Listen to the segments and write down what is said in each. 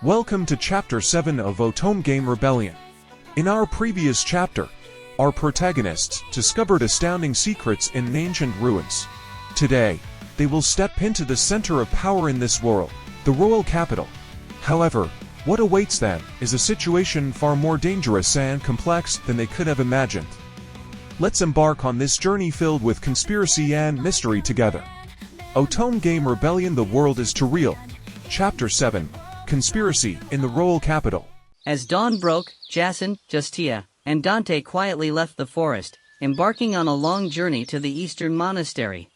Welcome to Chapter 7 of Otome Game Rebellion. In our previous chapter, our protagonists discovered astounding secrets in ancient ruins. Today, they will step into the center of power in this world, the royal capital. However, what awaits them is a situation far more dangerous and complex than they could have imagined. Let's embark on this journey filled with conspiracy and mystery together. Otome Game Rebellion: The World is Too Real. Chapter 7. Conspiracy in the Royal Capital. As dawn broke, Jasin, Justia, and Dante quietly left the forest, embarking on a long journey to the eastern monastery.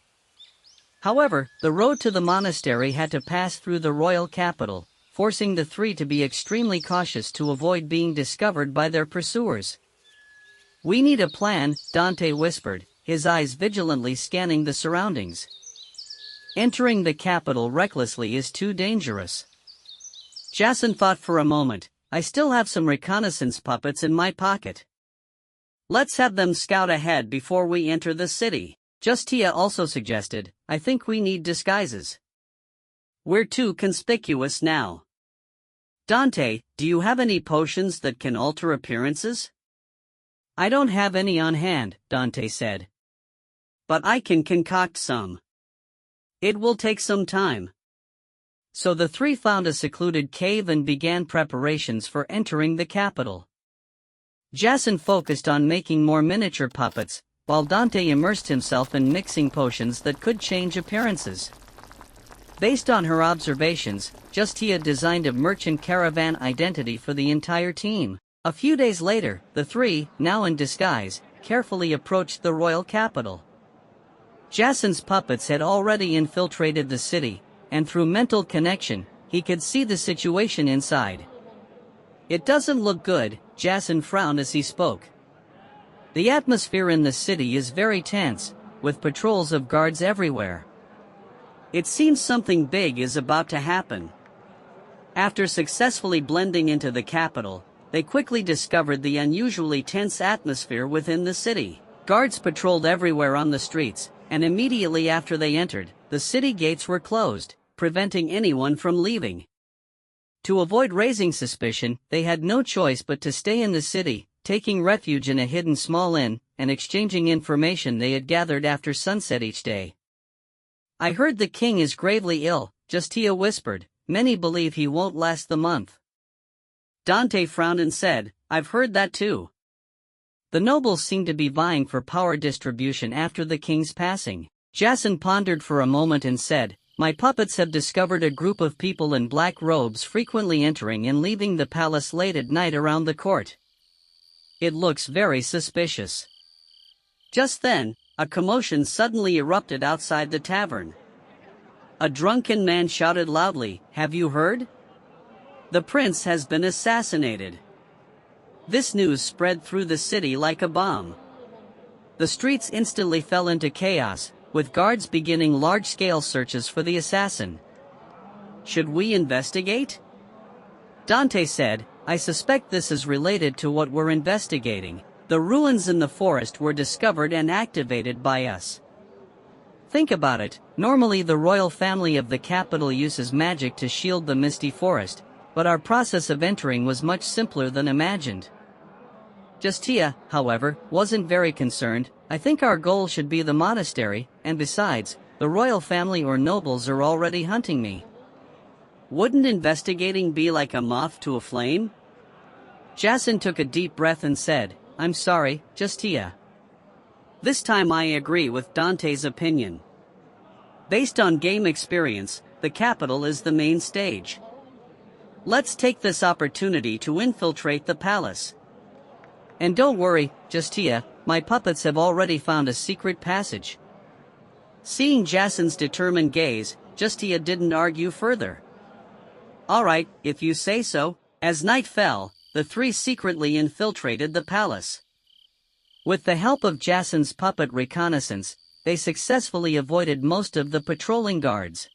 However, the road to the monastery had to pass through the royal capital, forcing the three to be extremely cautious to avoid being discovered by their pursuers. "We need a plan," Dante whispered, his eyes vigilantly scanning the surroundings. "Entering the capital recklessly is too dangerous." Jasin thought for a moment. "I still have some reconnaissance puppets in my pocket. Let's have them scout ahead before we enter the city." Justia also suggested, "I think we need disguises. We're too conspicuous now." "Dante, do you have any potions that can alter appearances?" "I don't have any on hand," Dante said. "But I can concoct some. It will take some time." So the three found a secluded cave and began preparations for entering the capital. Jasin focused on making more miniature puppets, while Dante immersed himself in mixing potions that could change appearances. Based on her observations, Justia designed a merchant caravan identity for the entire team. A few days later, the three, now in disguise, carefully approached the royal capital. Jasin's puppets had already infiltrated the city, and through mental connection, he could see the situation inside. "It doesn't look good," Jasin frowned as he spoke. "The atmosphere in the city is very tense, with patrols of guards everywhere. It seems something big is about to happen." After successfully blending into the capital, they quickly discovered the unusually tense atmosphere within the city. Guards patrolled everywhere on the streets, and immediately after they entered, the city gates were closed, preventing anyone from leaving. To avoid raising suspicion, they had no choice but to stay in the city, taking refuge in a hidden small inn, and exchanging information they had gathered after sunset each day. "I heard the king is gravely ill," Justia whispered. "Many believe he won't last the month." Dante frowned and said, "I've heard that too." The nobles seemed to be vying for power distribution after the king's passing. Jasin pondered for a moment and said, "My puppets have discovered a group of people in black robes frequently entering and leaving the palace late at night around the court. It looks very suspicious." Just then, a commotion suddenly erupted outside the tavern. A drunken man shouted loudly, "Have you heard? The prince has been assassinated." This news spread through the city like a bomb. The streets instantly fell into chaos, with guards beginning large-scale searches for the assassin. "Should we investigate?" Dante said, "I suspect this is related to what we're investigating. The ruins in the forest were discovered and activated by us. Think about it, normally the royal family of the capital uses magic to shield the misty forest, but our process of entering was much simpler than imagined." Justia, however, wasn't very concerned. "I think our goal should be the monastery, and besides, the royal family or nobles are already hunting me." "Wouldn't investigating be like a moth to a flame?" Jasin took a deep breath and said, "I'm sorry, Justia. This time I agree with Dante's opinion. Based on game experience, the capital is the main stage. Let's take this opportunity to infiltrate the palace. And don't worry, Justia, my puppets have already found a secret passage." Seeing Jasin's determined gaze, Justia didn't argue further. "All right, if you say so." As night fell, the three secretly infiltrated the palace. With the help of Jasin's puppet reconnaissance, they successfully avoided most of the patrolling guards.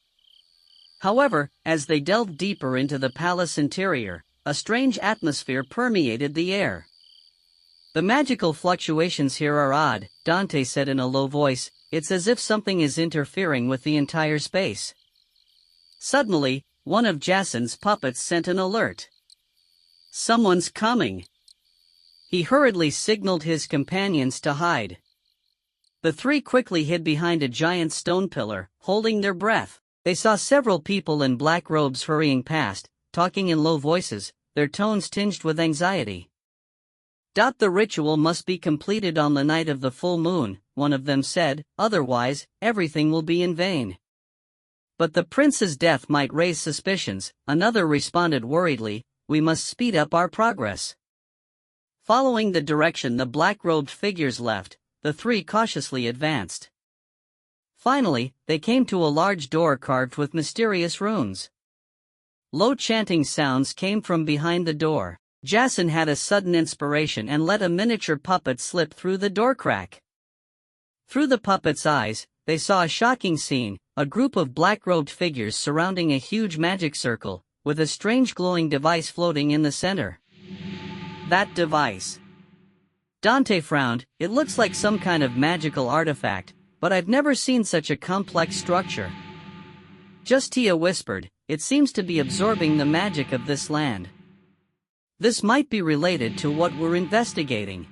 However, as they delved deeper into the palace interior, a strange atmosphere permeated the air. "The magical fluctuations here are odd," Dante said in a low voice. "It's as if something is interfering with the entire space." Suddenly, one of Jasin's puppets sent an alert. Someone's coming. He hurriedly signaled his companions to hide. The three quickly hid behind a giant stone pillar, holding their breath. They saw several people in black robes hurrying past, talking in low voices, their tones tinged with anxiety. The ritual must be completed on the night of the full moon, one of them said, otherwise, everything will be in vain. But the prince's death might raise suspicions, another responded worriedly, we must speed up our progress. Following the direction the black-robed figures left, the three cautiously advanced. Finally, they came to a large door carved with mysterious runes. Low chanting sounds came from behind the door. Jasin had a sudden inspiration and let a miniature puppet slip through the door crack. Through the puppet's eyes, they saw a shocking scene, a group of black-robed figures surrounding a huge magic circle, with a strange glowing device floating in the center. That device. Dante frowned, it looks like some kind of magical artifact, but I've never seen such a complex structure. Justia whispered, it seems to be absorbing the magic of this land. This might be related to what we're investigating.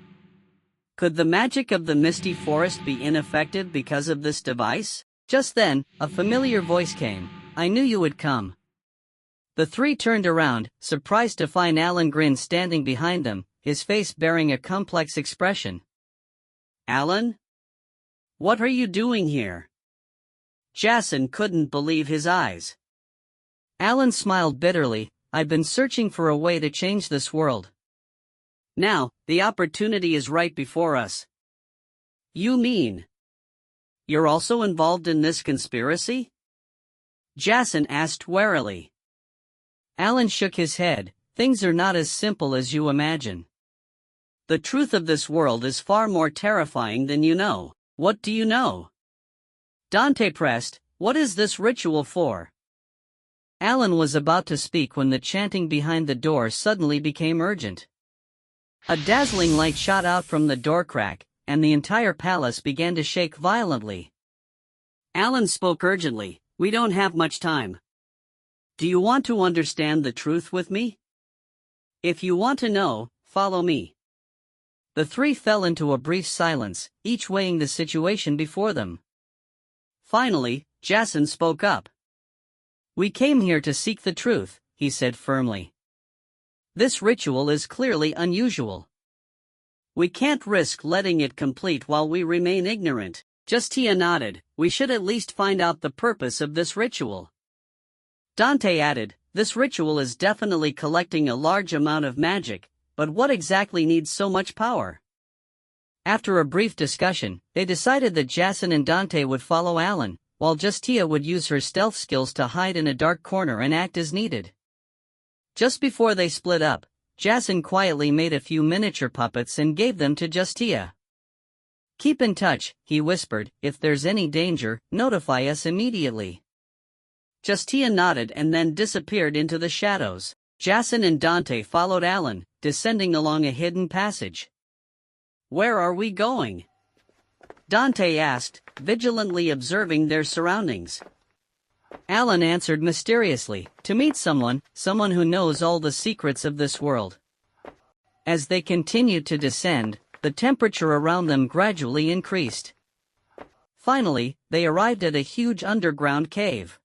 Could the magic of the misty forest be ineffective because of this device? Just then, a familiar voice came. I knew you would come. The three turned around, surprised to find Alan Grin standing behind them, his face bearing a complex expression. Alan? What are you doing here? Jasin couldn't believe his eyes. Alan smiled bitterly, I've been searching for a way to change this world. Now, the opportunity is right before us. You mean you're also involved in this conspiracy? Jasin asked warily. Alan shook his head, things are not as simple as you imagine. The truth of this world is far more terrifying than you know. What do you know? Dante pressed, what is this ritual for? Alan was about to speak when the chanting behind the door suddenly became urgent. A dazzling light shot out from the door crack, and the entire palace began to shake violently. Alan spoke urgently, we don't have much time. Do you want to understand the truth with me? If you want to know, follow me. The three fell into a brief silence, each weighing the situation before them. Finally, Jasin spoke up. We came here to seek the truth, he said firmly. This ritual is clearly unusual. We can't risk letting it complete while we remain ignorant. Justia nodded, we should at least find out the purpose of this ritual. Dante added, this ritual is definitely collecting a large amount of magic, but what exactly needs so much power? After a brief discussion, they decided that Jasin and Dante would follow Alan, while Justia would use her stealth skills to hide in a dark corner and act as needed. Just before they split up, Jasin quietly made a few miniature puppets and gave them to Justia. Keep in touch, he whispered, if there's any danger, notify us immediately. Justia nodded and then disappeared into the shadows. Jasin and Dante followed Alan, descending along a hidden passage. Where are we going? Dante asked, vigilantly observing their surroundings. Alan answered mysteriously, to meet someone who knows all the secrets of this world. As they continued to descend, the temperature around them gradually increased. Finally, they arrived at a huge underground cave.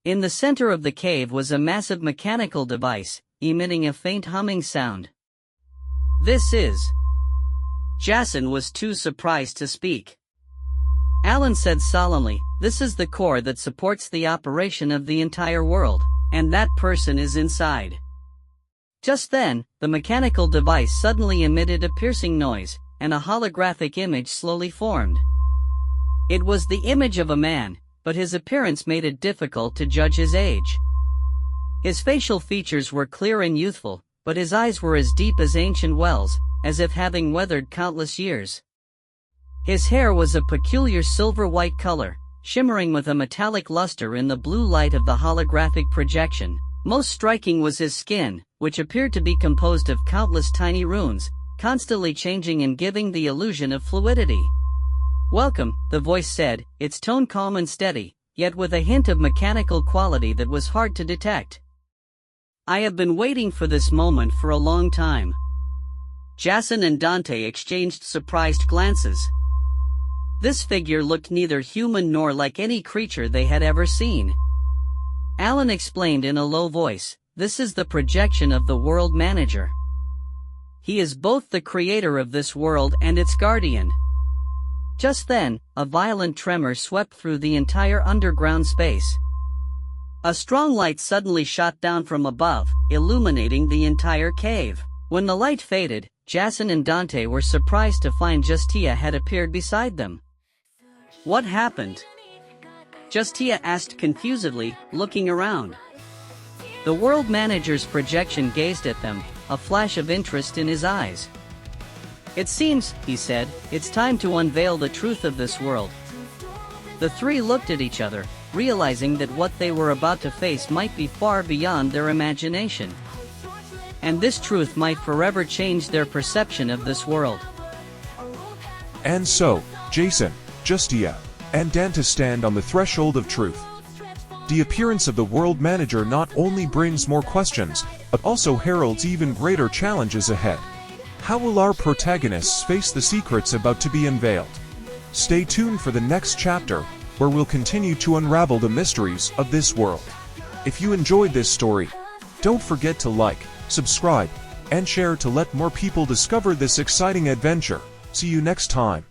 In the center of the cave was a massive mechanical device, emitting a faint humming sound. This is... Jasin was too surprised to speak. Alan said solemnly, this is the core that supports the operation of the entire world, and that person is inside. Just then, the mechanical device suddenly emitted a piercing noise, and a holographic image slowly formed. It was the image of a man, but his appearance made it difficult to judge his age. His facial features were clear and youthful, but his eyes were as deep as ancient wells, as if having weathered countless years. His hair was a peculiar silver-white color, shimmering with a metallic luster in the blue light of the holographic projection. Most striking was his skin, which appeared to be composed of countless tiny runes, constantly changing and giving the illusion of fluidity. Welcome, the voice said, its tone calm and steady. yet with a hint of mechanical quality that was hard to detect. "I have been waiting for this moment for a long time." Jasin and Dante exchanged surprised glances. This figure looked neither human nor like any creature they had ever seen. Alan explained in a low voice, "This is the projection of the world manager. He is both the creator of this world and its guardian." Just then, a violent tremor swept through the entire underground space. A strong light suddenly shot down from above, illuminating the entire cave. When the light faded, Jasin and Dante were surprised to find Justia had appeared beside them. "What happened?" Justia asked confusedly, looking around. The world manager's projection gazed at them, a flash of interest in his eyes. "It seems," he said, "it's time to unveil the truth of this world." The three looked at each other, realizing that what they were about to face might be far beyond their imagination. And this truth might forever change their perception of this world. And so, Jasin, Justia, and Dante stand on the threshold of truth. The appearance of the world manager not only brings more questions, but also heralds even greater challenges ahead. How will our protagonists face the secrets about to be unveiled? Stay tuned for the next chapter, where we'll continue to unravel the mysteries of this world. If you enjoyed this story, don't forget to like, subscribe, and share to let more people discover this exciting adventure. See you next time.